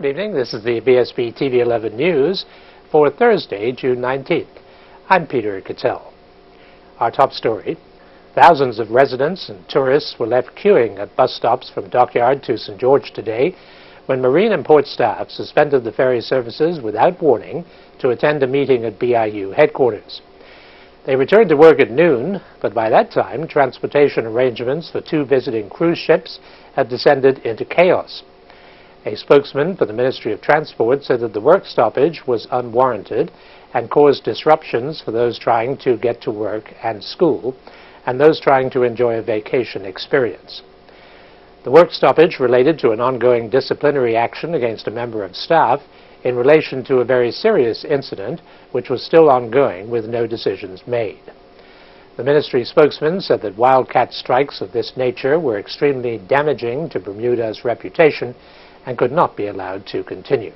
Good evening. This is the Vsb Tv 11 News for Thursday, June 19th. I'm Peter Cattell. Our top story: thousands of residents and tourists were left queuing at bus stops from Dockyard to St. George today when Marine and Port staff suspended the ferry services without warning to attend a meeting at BIU headquarters. They returned to work at noon, but by that time, transportation arrangements for 2 visiting cruise ships had descended into chaos. A spokesman for the Ministry of Transport said that the work stoppage was unwarranted and caused disruptions for those trying to get to work and school, and those trying to enjoy a vacation experience. The work stoppage related to an ongoing disciplinary action against a member of staff in relation to a very serious incident which was still ongoing with no decisions made. The ministry spokesman said that wildcat strikes of this nature were extremely damaging to Bermuda's reputation and could not be allowed to continue.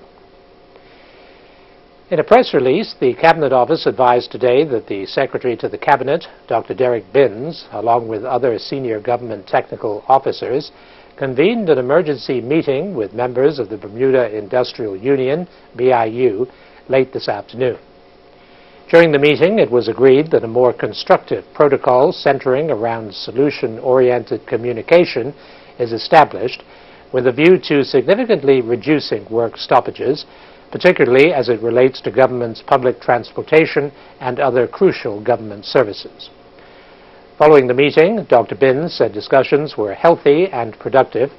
In a press release, the Cabinet Office advised today that the Secretary to the Cabinet, Dr. Derek Binns, along with other senior government technical officers, convened an emergency meeting with members of the Bermuda Industrial Union, BIU, late this afternoon. During the meeting, it was agreed that a more constructive protocol centering around solution-oriented communication is established with a view to significantly reducing work stoppages, particularly as it relates to government's public transportation and other crucial government services. Following the meeting, Dr. Binns said discussions were healthy and productive,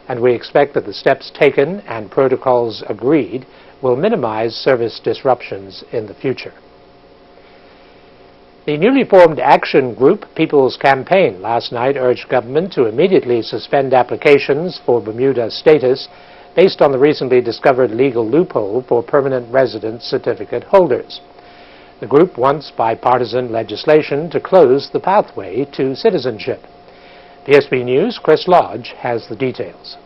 and we expect that the steps taken and protocols agreed will minimize service disruptions in the future. The newly formed action group People's Campaign last night urged government to immediately suspend applications for Bermuda status based on the recently discovered legal loophole for permanent resident certificate holders. The group wants bipartisan legislation to close the pathway to citizenship. Vsb News' Chris Lodge has the details.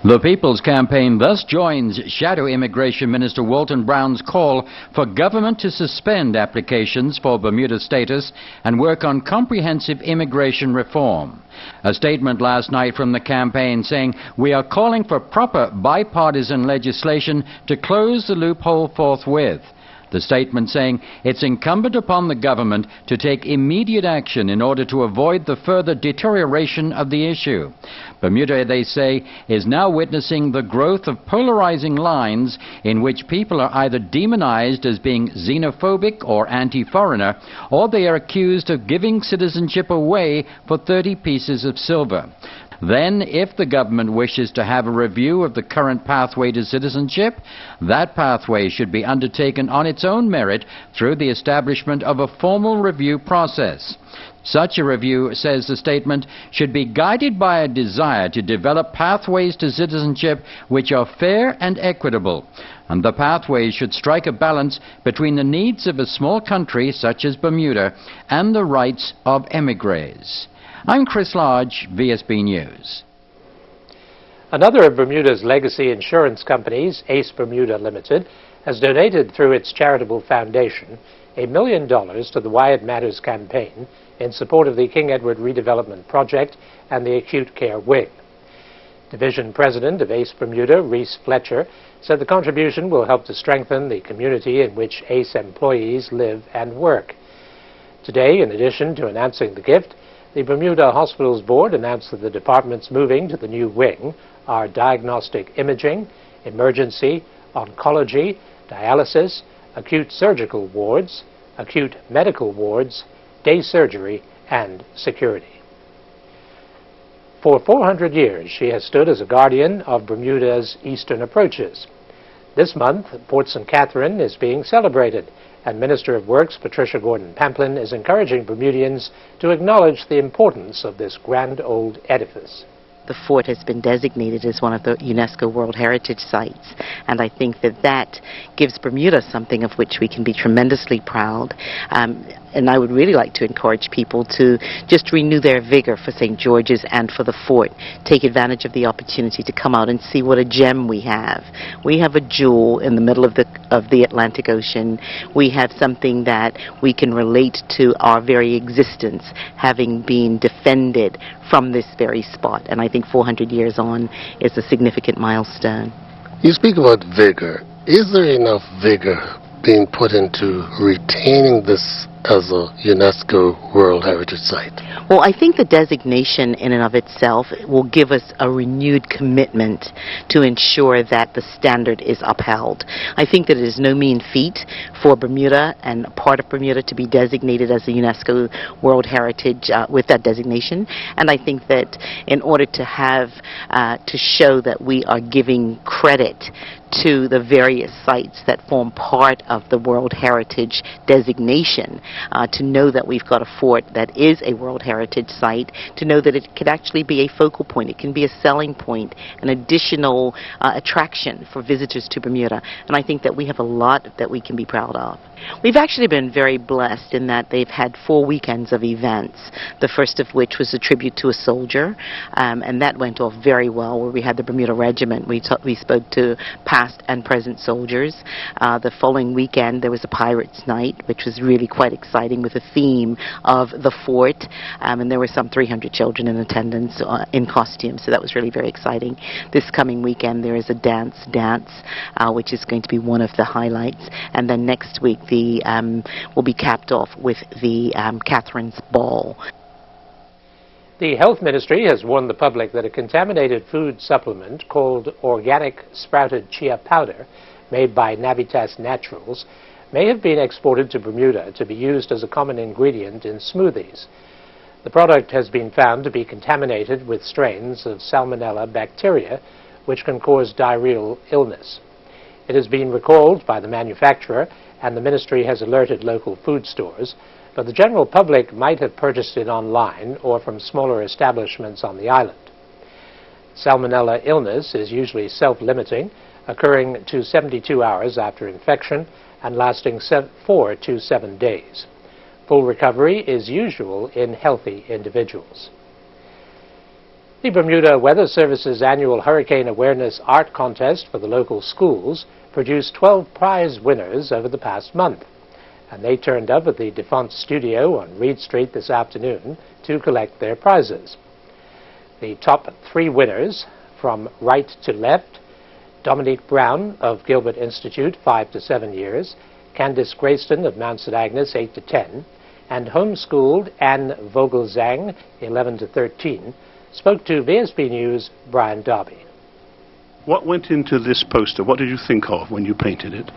The People's Campaign thus joins Shadow Immigration Minister Walton Brown's call for government to suspend applications for Bermuda status and work on comprehensive immigration reform. A statement last night from the campaign saying, "We are calling for proper bipartisan legislation to close the loophole forthwith." The statement saying it's incumbent upon the government to take immediate action in order to avoid the further deterioration of the issue. Bermuda, they say, is now witnessing the growth of polarizing lines in which people are either demonized as being xenophobic or anti-foreigner, or they are accused of giving citizenship away for 30 pieces of silver. Then, if the government wishes to have a review of the current pathway to citizenship, that pathway should be undertaken on its own merit through the establishment of a formal review process. Such a review, says the statement, should be guided by a desire to develop pathways to citizenship which are fair and equitable. And the pathways should strike a balance between the needs of a small country such as Bermuda and the rights of émigrés. I'm Chris Lodge, Vsb News. Another of Bermuda's legacy insurance companies, Ace Bermuda Limited, has donated through its charitable foundation $1 million to the Wyatt Matters campaign in support of the King Edward Redevelopment Project and the Acute Care Wing. Division President of Ace Bermuda, Reese Fletcher, said the contribution will help to strengthen the community in which Ace employees live and work. Today, in addition to announcing the gift, the Bermuda Hospitals Board announced that the departments moving to the new wing are diagnostic imaging, emergency, oncology, dialysis, acute surgical wards, acute medical wards, day surgery, and security. For 400 years, she has stood as a guardian of Bermuda's eastern approaches. This month, Port St. Catherine is being celebrated, and Minister of Works Patricia Gordon-Pamplin is encouraging Bermudians to acknowledge the importance of this grand old edifice. The fort has been designated as one of the UNESCO World Heritage Sites, and I think that that gives Bermuda something of which we can be tremendously proud. And I would really like to encourage people to just renew their vigor for St. George's and for the fort. Take advantage of the opportunity to come out and see what a gem we have. We have a jewel in the middle of the Atlantic Ocean. We have something that we can relate to our very existence, having been defended from this very spot. And I think 400 years on is a significant milestone. You speak about vigor. Is there enough vigor being put into retaining this as a UNESCO World Heritage Site? Well, I think the designation in and of itself will give us a renewed commitment to ensure that the standard is upheld. I think that it is no mean feat for Bermuda and part of Bermuda to be designated as a UNESCO World Heritage with that designation. And I think that in order to have, to show that we are giving credit to the various sites that form part of the World Heritage designation, to know that we've got a fort that is a World Heritage Site, to know that it could actually be a focal point, it can be a selling point, an additional attraction for visitors to Bermuda. And I think that we have a lot that we can be proud of. We've actually been very blessed in that they've had 4 weekends of events, the first of which was a tribute to a soldier, and that went off very well, where we had the Bermuda Regiment. We spoke to past and present soldiers. The following weekend there was a Pirates Night, which was really quite exciting, with a theme of the fort, and there were some 300 children in attendance in costume, so that was really very exciting. This coming weekend there is a dance, which is going to be one of the highlights, and then next week will be capped off with the Catherine's Ball. The Health Ministry has warned the public that a contaminated food supplement called organic sprouted chia powder, made by Navitas Naturals, may have been exported to Bermuda to be used as a common ingredient in smoothies. The product has been found to be contaminated with strains of Salmonella bacteria, which can cause diarrheal illness. It has been recalled by the manufacturer, and the ministry has alerted local food stores, but the general public might have purchased it online or from smaller establishments on the island. Salmonella illness is usually self-limiting, occurring to 72 hours after infection and lasting 4 to 7 days. Full recovery is usual in healthy individuals. The Bermuda Weather Service's annual Hurricane Awareness Art Contest for the local schools produced 12 prize winners over the past month, and they turned up at the Defonte Studio on Reed Street this afternoon to collect their prizes. The top 3 winners, from right to left: Dominique Brown of Gilbert Institute, 5 to 7 years, Candice Grayston of Mount St. Agnes, 8 to 10, and homeschooled Anne Vogelzang, 11 to 13, spoke to Vsb News' Brian Darby. What went into this poster? What did you think of when you painted it?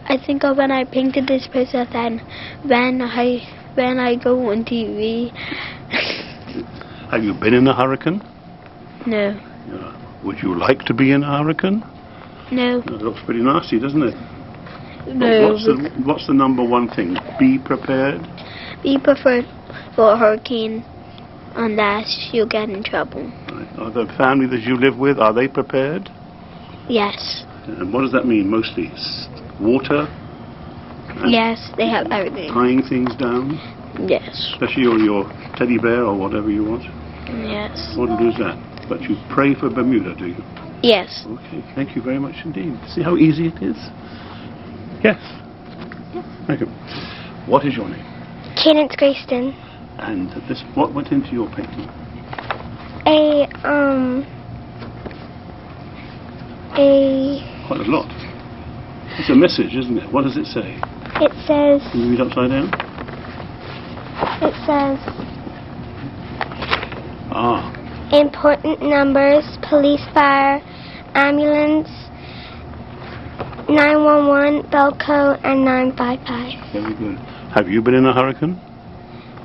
I think of when I painted this poster, then when I go on TV. Have you been in a hurricane? No. Would you like to be in a hurricane? No. That looks pretty nasty, doesn't it? No. What's the number one thing? Be prepared? Be prepared for a hurricane, unless you get in trouble. Right. Are the family that you live with, are they prepared? Yes. And what does that mean mostly? Water? Yes, they have everything. Tying things down? Yes. Especially your teddy bear or whatever you want? Yes. What is that? But you pray for Bermuda, do you? Yes. Okay, thank you very much indeed. See how easy it is? Yes. Yes. Thank you. What is your name? Cadence Grayston. And what went into your painting? Quite a lot. It's a message, isn't it? What does it say? It says... Can you read upside down? It says... Ah. Important numbers: police, fire, ambulance, 911, Belco, and 955. Very good. Have you been in a hurricane?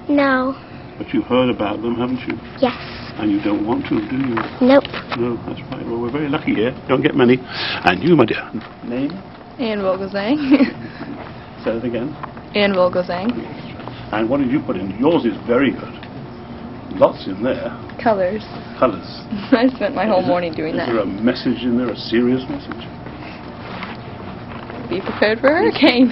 No. But you've heard about them, haven't you? Yes. And you don't want to, do you? Nope. No, that's right. Well, we're very lucky here. Don't get many. And you, my dear. Name? Anne Vogelzang. Say it again. Anne Vogelzang. And what did you put in? Yours is very good. Lots in there. Colors. Colours. I spent my whole morning doing that. Is there a message in there, a serious message? Be prepared for a hurricane.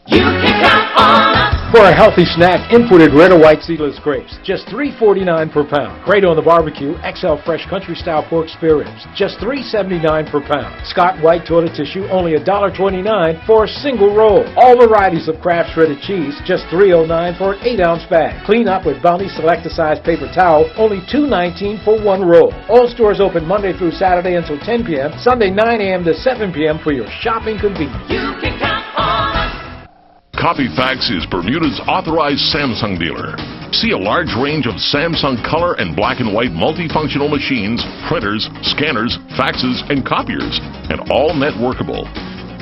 You can count on us. For a healthy snack, imported red or white seedless grapes, just $3.49 per pound. Great on the barbecue, XL Fresh Country Style Pork Spare Ribs, just $3.79 per pound. Scott White Toilet Tissue, only $1.29 for a single roll. All varieties of Kraft Shredded Cheese, just $3.09 for an 8-ounce bag. Clean up with Bounty Select-A-Size Paper Towel, only $2.19 for one roll. All stores open Monday through Saturday until 10 p.m., Sunday 9 a.m. to 7 p.m. for your shopping convenience. You can count on us. Copyfax is Bermuda's authorized Samsung dealer. See a large range of Samsung color and black and white multifunctional machines, printers, scanners, faxes, and copiers, and all networkable.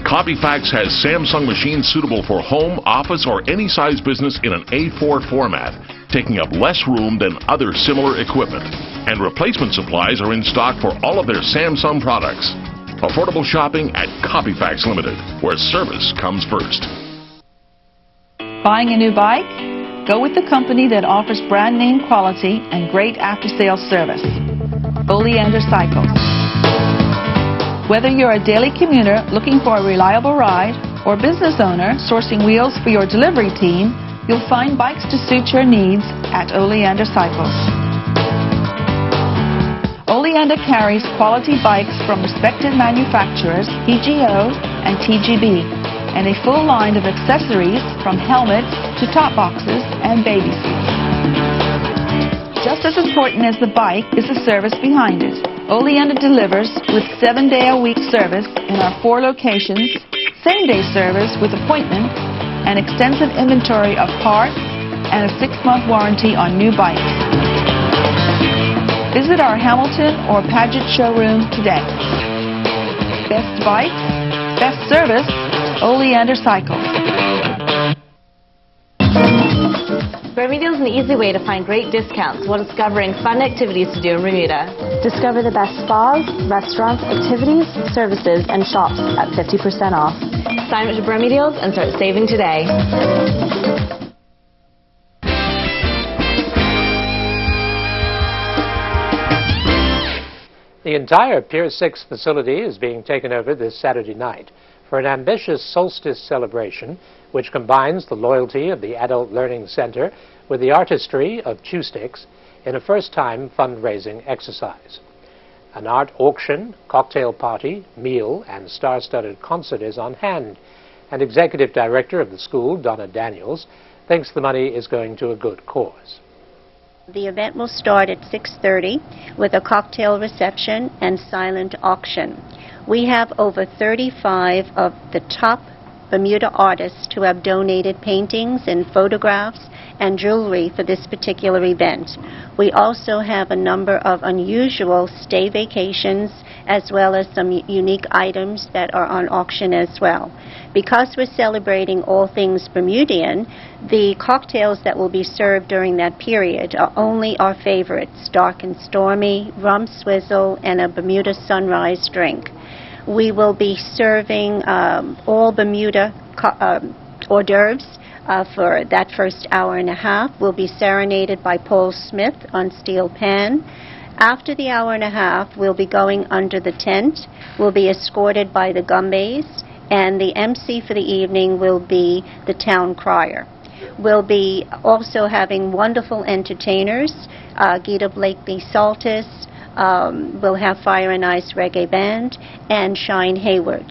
Copyfax has Samsung machines suitable for home, office, or any size business in an A4 format, taking up less room than other similar equipment. And replacement supplies are in stock for all of their Samsung products. Affordable shopping at Copyfax Limited, where service comes first. Buying a new bike? Go with the company that offers brand name quality and great after-sales service. Oleander Cycles. Whether you're a daily commuter looking for a reliable ride or business owner sourcing wheels for your delivery team, you'll find bikes to suit your needs at Oleander Cycles. Oleander carries quality bikes from respected manufacturers PGO and TGB, and a full line of accessories from helmets to top boxes and baby seats. Just as important as the bike is the service behind it. Oleander delivers with 7-day-a-week service in our 4 locations, same-day service with appointment, an extensive inventory of parts, and a 6-month warranty on new bikes. Visit our Hamilton or Paget showroom today. Best bikes, best service, Oleander Cycles. Bermuda is an easy way to find great discounts while discovering fun activities to do in Bermuda. Discover the best spas, restaurants, activities, services, and shops at 50% off. Sign up to Bermuda and start saving today. The entire Pier 6 facility is being taken over this Saturday night for an ambitious solstice celebration which combines the loyalty of the Adult Learning Center with the artistry of Chew Sticks in a first-time fundraising exercise. An art auction, cocktail party, meal, and star-studded concert is on hand, and Executive Director of the school, Donna Daniels, thinks the money is going to a good cause. The event will start at 6:30 with a cocktail reception and silent auction. We have over 35 of the top Bermuda artists who have donated paintings and photographs and jewelry for this particular event. We also have a number of unusual stay vacations as well as some unique items that are on auction as well. Because we're celebrating all things Bermudian, the cocktails that will be served during that period are only our favorites: Dark and Stormy, Rum Swizzle, and a Bermuda Sunrise drink. We will be serving all Bermuda hors d'oeuvres for that first hour and a half. We'll be serenaded by Paul Smith on steel pan. After the hour and a half, we'll be going under the tent. We'll be escorted by the Gumbays, and the MC for the evening will be the town crier. We'll be also having wonderful entertainers, Gita Blakely Saltis, we'll have Fire and Ice Reggae Band, and Shine Hayward.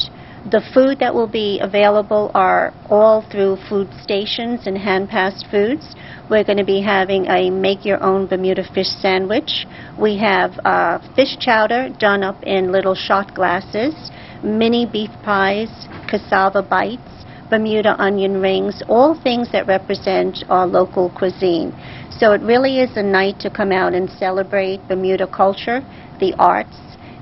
The food that will be available are all through food stations and hand-passed foods. We're going to be having a make-your-own Bermuda fish sandwich. We have fish chowder done up in little shot glasses, mini beef pies, cassava bites, Bermuda onion rings, all things that represent our local cuisine. So it really is a night to come out and celebrate Bermuda culture, the arts,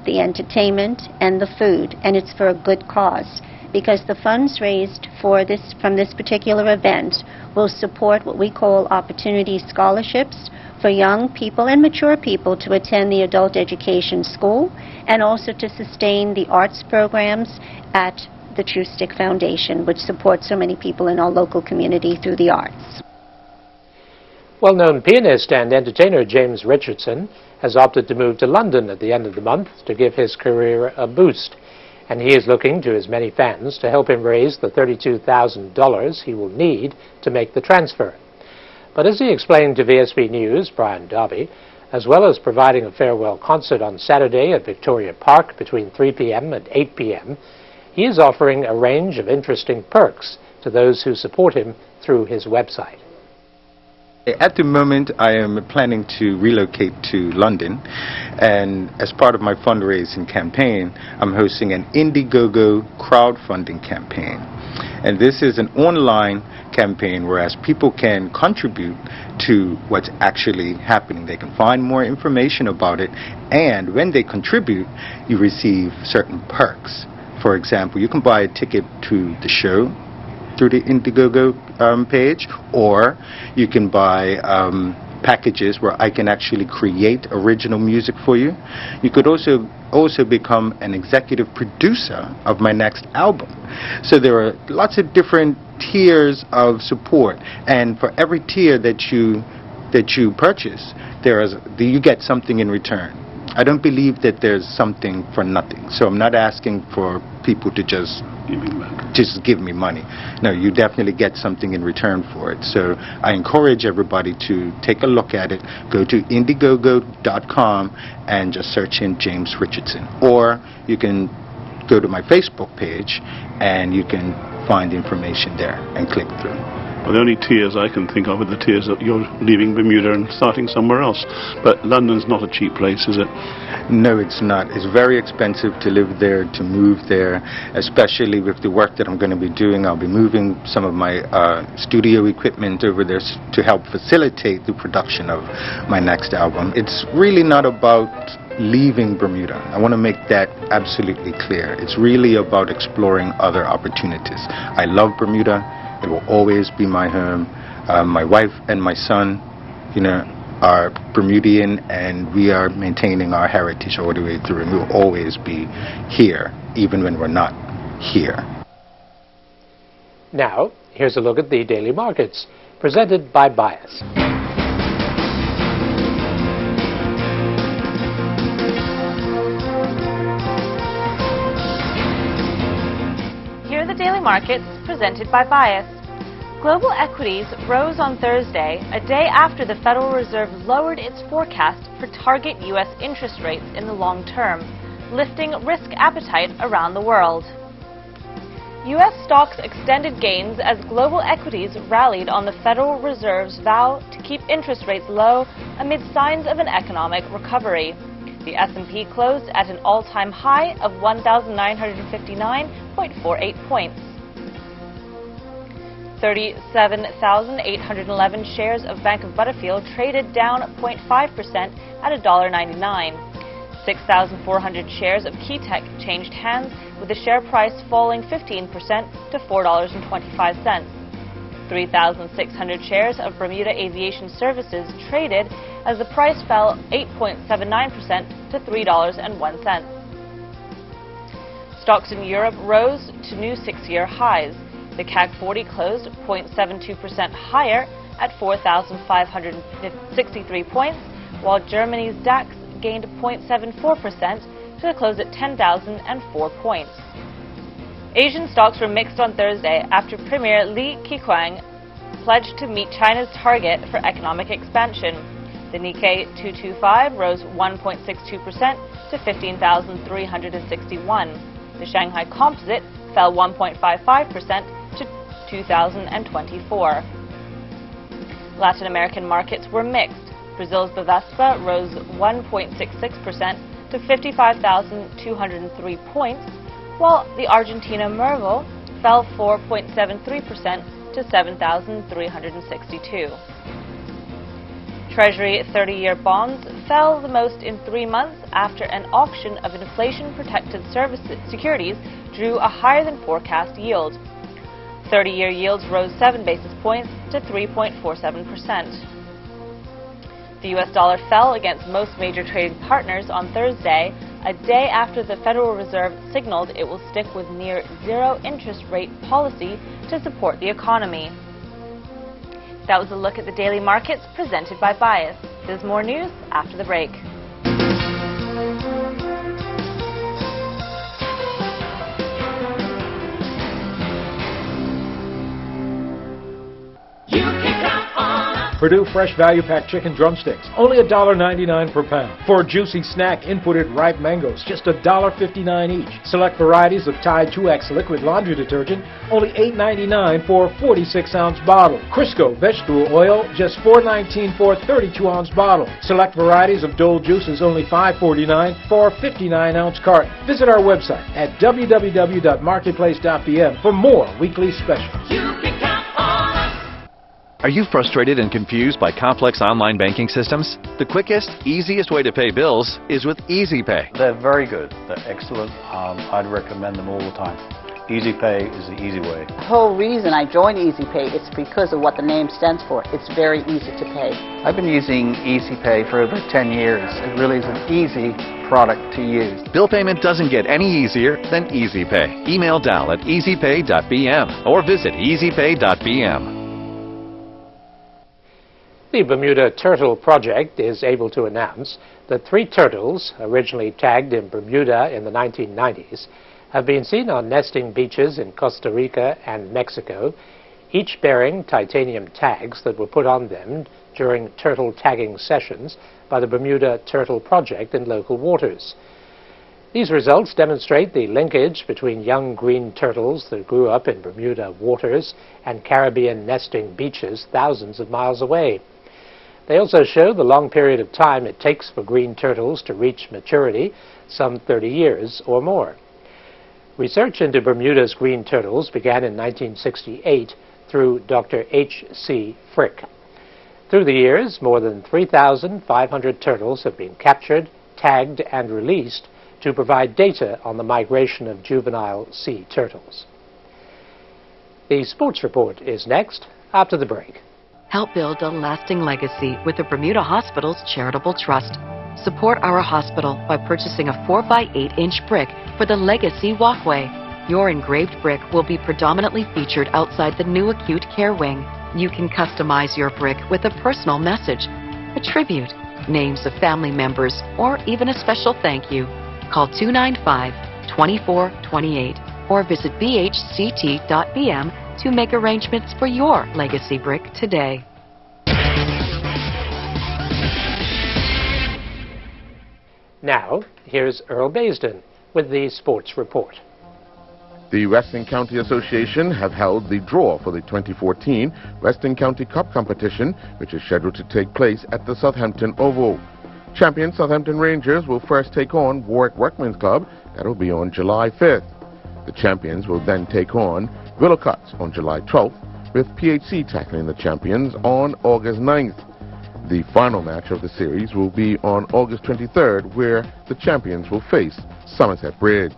the entertainment, and the food, and it's for a good cause, because the funds raised for from this particular event will support what we call opportunity scholarships for young people and mature people to attend the adult education school, and also to sustain the arts programs at the Chew Stick Foundation, which supports so many people in our local community through the arts. Well-known pianist and entertainer James Richardson has opted to move to London at the end of the month to give his career a boost. and he is looking to his many fans to help him raise the $32,000 he will need to make the transfer. But as he explained to Vsb News, Brian Darby, as well as providing a farewell concert on Saturday at Victoria Park between 3 p.m. and 8 p.m., he is offering a range of interesting perks to those who support him through his website. At the moment, I am planning to relocate to London, and as part of my fundraising campaign, I'm hosting an Indiegogo crowdfunding campaign. And this is an online campaign whereas people can contribute to what's actually happening. They can find more information about it, and when they contribute, you receive certain perks. For example, you can buy a ticket to the show through the Indiegogo page, or you can buy packages where I can actually create original music for you. You could also become an executive producer of my next album. So there are lots of different tiers of support, and for every tier that you purchase, you get something in return. I don't believe that there's something for nothing, so I'm not asking for people to just give me money. No, you definitely get something in return for it. So I encourage everybody to take a look at it. Go to Indiegogo.com and just search in James Richardson. Or you can go to my Facebook page and you can find information there and click through. Well, the only tiers I can think of are the tiers that you're leaving Bermuda and starting somewhere else. But London's not a cheap place, is it? No, it's not. It's very expensive to live there, to move there, especially with the work that I'm going to be doing. I'll be moving some of my studio equipment over there to help facilitate the production of my next album. It's really not about leaving Bermuda. I want to make that absolutely clear. It's really about exploring other opportunities. I love Bermuda. It will always be my home. My wife and my son, are Bermudian, and we are maintaining our heritage all the way through, and we'll always be here, even when we're not here. Now, here's a look at the daily markets, presented by Bias. Here are the daily markets, presented by Bias. Global equities rose on Thursday, a day after the Federal Reserve lowered its forecast for target U.S. interest rates in the long term, lifting risk appetite around the world. U.S. stocks extended gains as global equities rallied on the Federal Reserve's vow to keep interest rates low amid signs of an economic recovery. The S&P closed at an all-time high of 1,959.48 points. 37,811 shares of Bank of Butterfield traded down 0.5% at $1.99. 6,400 shares of Keytech changed hands, with the share price falling 15% to $4.25. 3,600 shares of Bermuda Aviation Services traded as the price fell 8.79% to $3.01. Stocks in Europe rose to new 6-year highs. The CAC 40 closed 0.72% higher at 4,563 points, while Germany's DAX gained 0.74% to close at 10,004 points. Asian stocks were mixed on Thursday after Premier Li Keqiang pledged to meet China's target for economic expansion. The Nikkei 225 rose 1.62% to 15,361. The Shanghai Composite fell 1.55% to 2,024. Latin American markets were mixed. Brazil's Vsb rose 1.66% to 55,203 points, while the Argentina Merval fell 4.73% to 7,362. Treasury 30-year bonds fell the most in 3 months after an auction of inflation-protected securities drew a higher-than-forecast yield. 30-year yields rose 7 basis points to 3.47%. The U.S. dollar fell against most major trading partners on Thursday, a day after the Federal Reserve signaled it will stick with near-zero interest rate policy to support the economy. That was a look at the daily markets presented by Bias. There's more news after the break. Purdue Fresh Value Pack Chicken Drumsticks, only $1.99 per pound. 4 juicy snack inputted ripe mangoes, just $1.59 each. Select varieties of Tide 2X liquid laundry detergent, only $8.99 for a 46-ounce bottle. Crisco vegetable oil, just $4.19 for a 32-ounce bottle. Select varieties of Dole juices, only $5.49 for a 59-ounce carton. Visit our website at www.marketplace.bm for more weekly specials. Are you frustrated and confused by complex online banking systems? The quickest, easiest way to pay bills is with EasyPay. They're very good. They're excellent. I'd recommend them all the time. EasyPay is the easy way. The whole reason I joined EasyPay is because of what the name stands for. It's very easy to pay. I've been using EasyPay for over 10 years. It really is an easy product to use. Bill payment doesn't get any easier than EasyPay. Email Dal at easypay.bm or visit easypay.bm. The Bermuda Turtle Project is able to announce that 3 turtles, originally tagged in Bermuda in the 1990s, have been seen on nesting beaches in Costa Rica and Mexico, each bearing titanium tags that were put on them during turtle tagging sessions by the Bermuda Turtle Project in local waters. These results demonstrate the linkage between young green turtles that grew up in Bermuda waters and Caribbean nesting beaches thousands of miles away. They also show the long period of time it takes for green turtles to reach maturity, some 30 years or more. Research into Bermuda's green turtles began in 1968 through Dr. H.C. Frick. Through the years, more than 3,500 turtles have been captured, tagged, and released to provide data on the migration of juvenile sea turtles. The sports report is next, after the break. Help build a lasting legacy with the Bermuda Hospital's Charitable Trust. Support our hospital by purchasing a 4x8-inch brick for the Legacy Walkway. Your engraved brick will be predominantly featured outside the new acute care wing. You can customize your brick with a personal message, a tribute, names of family members, or even a special thank you. Call 295-2428 or visit bhct.bm to make arrangements for your legacy brick today. Now, here's Earl Baisden with the sports report. The Western County Association have held the draw for the 2014 Western County Cup competition, which is scheduled to take place at the Southampton Oval. Champion Southampton Rangers will first take on Warwick Workmen's Club. That will be on July 5th. The champions will then take on Willowcuts on July 12th, with PHC tackling the champions on August 9th. The final match of the series will be on August 23rd, where the champions will face Somerset Bridge.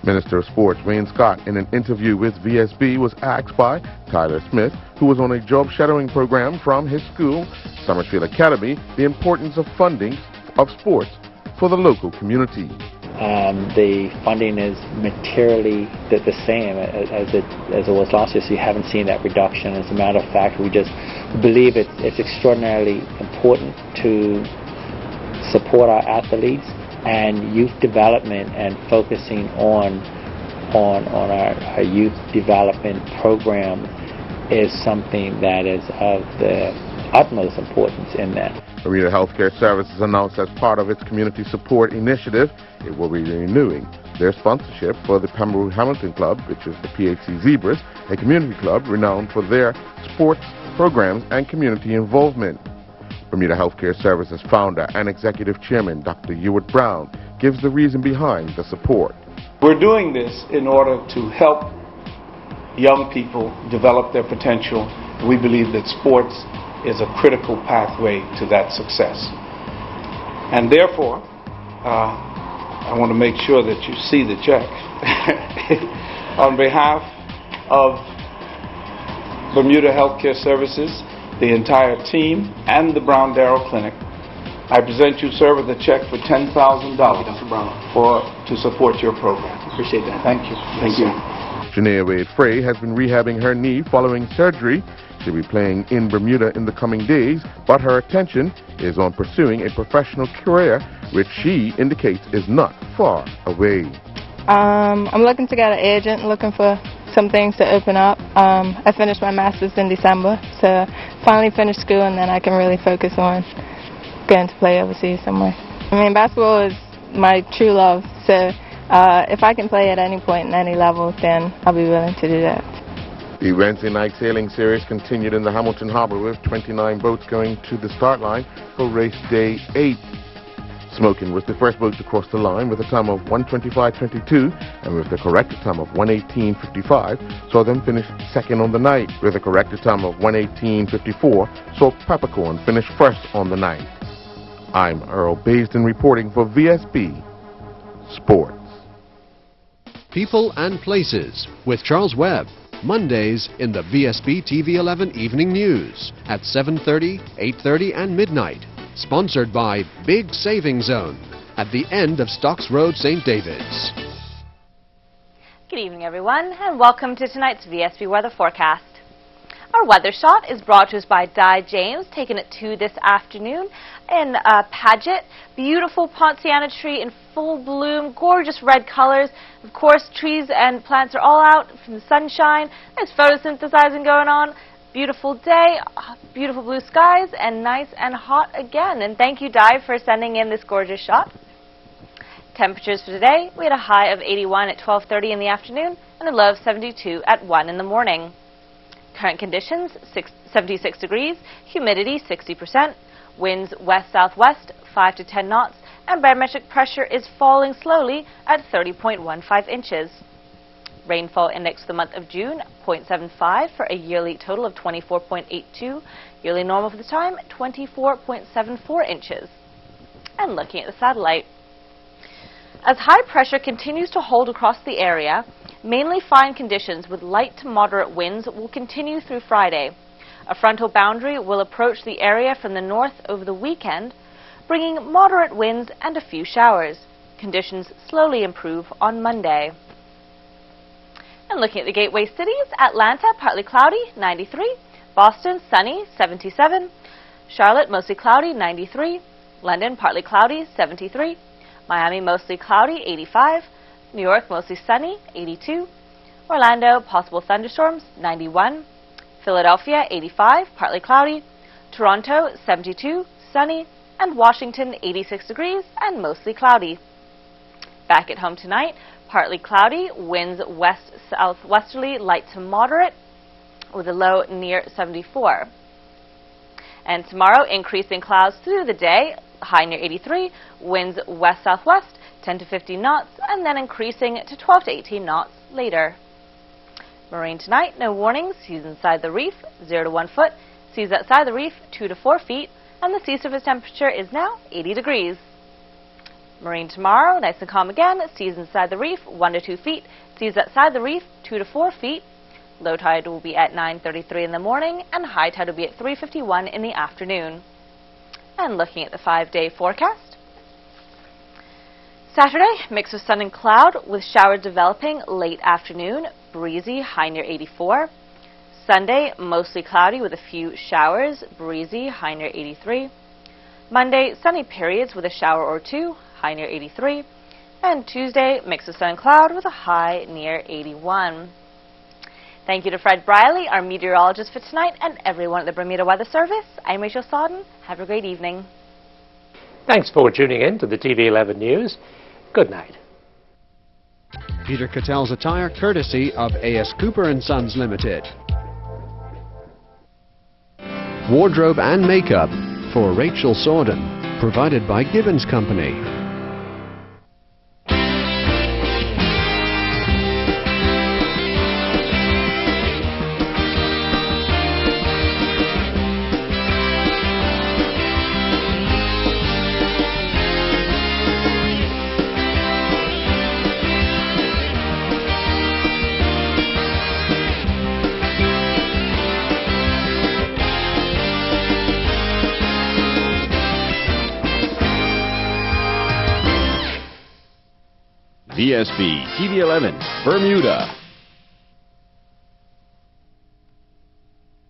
Minister of Sports Wayne Scott, in an interview with VSB, was asked by Tyler Smith, who was on a job shadowing program from his school, Summersfield Academy, the importance of funding of sports for the local community. The funding is materially the same as it was last year, so you haven't seen that reduction. As a matter of fact, we just believe it's extraordinarily important to support our athletes, and youth development and focusing on our youth development program is something that is of the utmost importance in that. Bermuda Healthcare Services announced as part of its community support initiative, it will be renewing their sponsorship for the Pembroke Hamilton Club, which is the PHC Zebras, a community club renowned for their sports programs and community involvement. Bermuda Healthcare Services founder and executive chairman Dr. Ewart Brown gives the reason behind the support. We're doing this in order to help young people develop their potential. We believe that sports is a critical pathway to that success. And therefore, I want to make sure that you see the check. On behalf of Bermuda Healthcare Services, the entire team, and the Brown Darrow Clinic, I present you, sir, with a check for $10,000 to support your program. Appreciate that. Thank you. Thank you. Janaea Wade Frey has been rehabbing her knee following surgery. She'll be playing in Bermuda in the coming days, but her attention is on pursuing a professional career, which she indicates is not far away. I'm looking to get an agent, looking for some things to open up. I finished my master's in December, so finally finished school, and then I can really focus on going to play overseas somewhere. I mean, basketball is my true love, so if I can play at any point and any level, then I'll be willing to do that. The Wednesday night sailing series continued in the Hamilton Harbour with 29 boats going to the start line for race day 8. Smokin was the first boat to cross the line with a time of 1:25.22 and with the corrected time of 1:18.55 saw them finish second on the night. With a corrected time of 1:18.54 saw Peppercorn finish first on the night. I'm Earl Baisden reporting for VSB Sports. People and Places with Charles Webb. Mondays in the Vsb TV 11 Evening News at 7:30, 8:30 and midnight. Sponsored by Big Saving Zone at the end of Stocks Road, St. David's. Good evening, everyone, and welcome to tonight's VSB weather forecast. Our weather shot is brought to us by Di James, taken at 2 this afternoon in Paget. Beautiful Ponciana tree in full bloom, gorgeous red colors. Of course, trees and plants are all out from the sunshine. There's photosynthesizing going on. Beautiful day, beautiful blue skies, and nice and hot again. And thank you, Di, for sending in this gorgeous shot. Temperatures for today, we had a high of 81 at 12:30 in the afternoon and a low of 72 at 1 in the morning. Current conditions, 76 degrees, humidity 60%, winds west-southwest 5 to 10 knots, and barometric pressure is falling slowly at 30.15 inches. Rainfall index for the month of June, 0.75 for a yearly total of 24.82. Yearly normal for the time, 24.74 inches. And looking at the satellite. As high pressure continues to hold across the area, mainly fine conditions with light to moderate winds will continue through Friday. A frontal boundary will approach the area from the north over the weekend, bringing moderate winds and a few showers. Conditions slowly improve on Monday. And looking at the gateway cities, Atlanta, partly cloudy, 93. Boston, sunny, 77. Charlotte, mostly cloudy, 93. London, partly cloudy, 73. Miami, mostly cloudy, 85. New York, mostly sunny, 82. Orlando, possible thunderstorms, 91. Philadelphia, 85, partly cloudy. Toronto, 72, sunny. And Washington, 86 degrees and mostly cloudy. Back at home tonight, partly cloudy, winds west-southwesterly, light to moderate, with a low near 74. And tomorrow, increasing clouds through the day, high near 83, winds west-southwest, 10 to 15 knots, and then increasing to 12 to 18 knots later. Marine tonight, no warnings, seas inside the reef, 0 to 1 foot, seas outside the reef, 2 to 4 feet, and the sea surface temperature is now 80 degrees. Marine tomorrow, nice and calm again, seas inside the reef, 1 to 2 feet, seas outside the reef, 2 to 4 feet. Low tide will be at 9:33 in the morning, and high tide will be at 3:51 in the afternoon. And looking at the 5-day forecast. Saturday, mix of sun and cloud with showers developing late afternoon, breezy, high near 84. Sunday, mostly cloudy with a few showers, breezy, high near 83. Monday, sunny periods with a shower or two, high near 83. And Tuesday, mix of sun and cloud with a high near 81. Thank you to Fred Briley, our meteorologist for tonight, and everyone at the Bermuda Weather Service. I'm Rachel Sodden. Have a great evening. Thanks for tuning in to the TV 11 News. Good night. Peter Cattell's attire courtesy of A.S. Cooper & Sons Limited. Wardrobe and makeup for Rachel Sodden, provided by Gibbons Company. VSB TV 11, Bermuda.